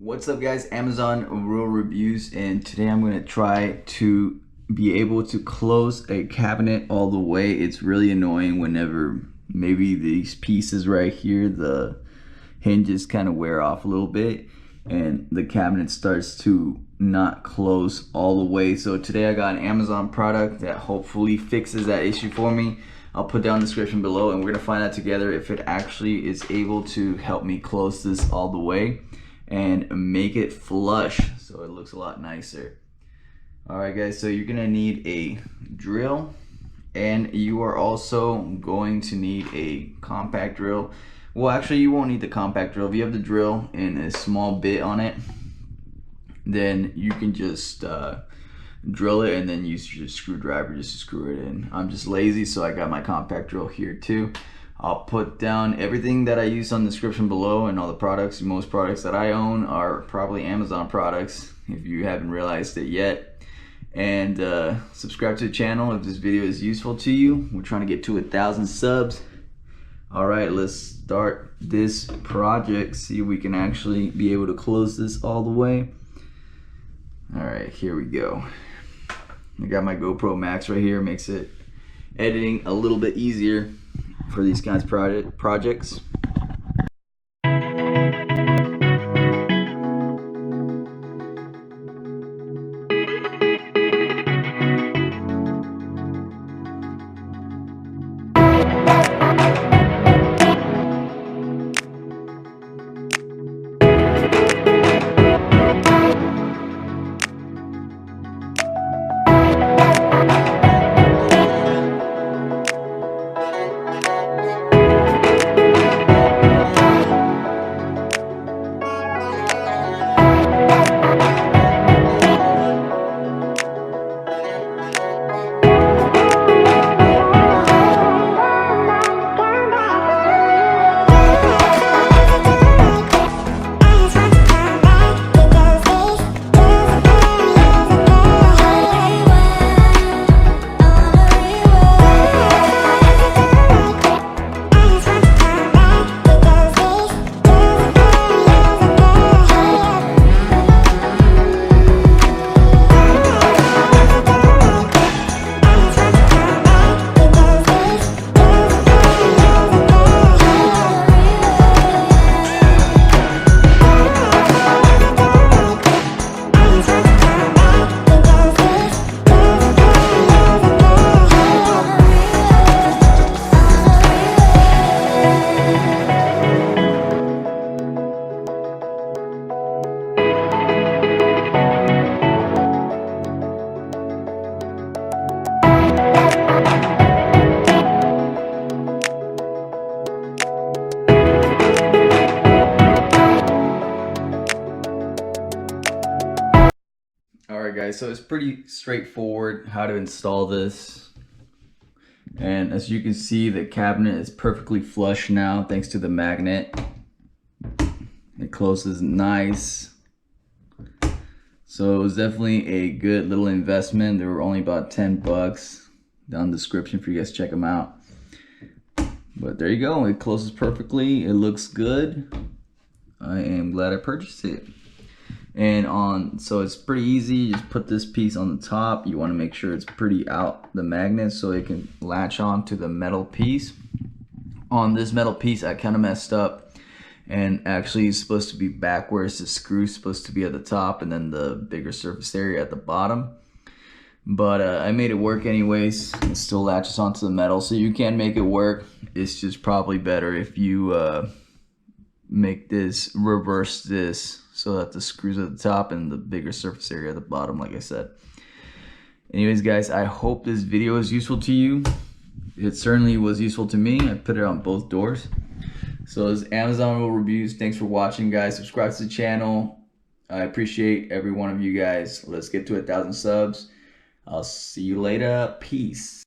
What's up guys, Amazon Real Reviews, and today I'm going to try to be able to close a cabinet all the way. It's really annoying whenever maybe these pieces right here, the hinges kind of wear off a little bit and the cabinet starts to not close all the way. So today I got an Amazon product that hopefully fixes that issue for me. I'll put down the description below and we're going to find out together if it actually is able to help me close this all the way and make it flush so it looks a lot nicer. Alright guys, so you're gonna need a drill, and you are also going to need a compact drill. Well, actually you won't need the compact drill. If you have the drill and a small bit on it, then you can just drill it and then use your screwdriver just to screw it in. I'm just lazy, so I got my compact drill here too. I'll put down everything that I use on the description below, and all the products. Most products that I own are probably Amazon products if you haven't realized it yet. And subscribe to the channel if this video is useful to you. We're trying to get to 1,000 subs. Alright, let's start this project, see if we can actually be able to close this all the way. Alright, here we go. I got my GoPro Max right here, makes it editing a little bit easier for these kinds of projects. Alright guys, so it's pretty straightforward how to install this. And as you can see, the cabinet is perfectly flush now thanks to the magnet. It closes nice. So it was definitely a good little investment. They were only about 10 bucks. Down in the description for you guys to check them out. But there you go, it closes perfectly. It looks good. I am glad I purchased it. And so it's pretty easy. You just put this piece on the top. You want to make sure it's pretty out the magnet so it can latch on to the metal piece. On this metal piece I kind of messed up, and actually it's supposed to be backwards. The screw's supposed to be at the top and then the bigger surface area at the bottom. But I made it work anyways. It still latches onto the metal, so you can make it work. It's just probably better if you reverse this so that the screws at the top and the bigger surface area at the bottom, like I said. Anyways guys, I hope this video is useful to you. It certainly was useful to me. I put it on both doors. So this is Amazon Real Reviews. Thanks for watching guys. Subscribe to the channel. I appreciate every one of you guys. Let's get to 1,000 subs. I'll see you later. Peace.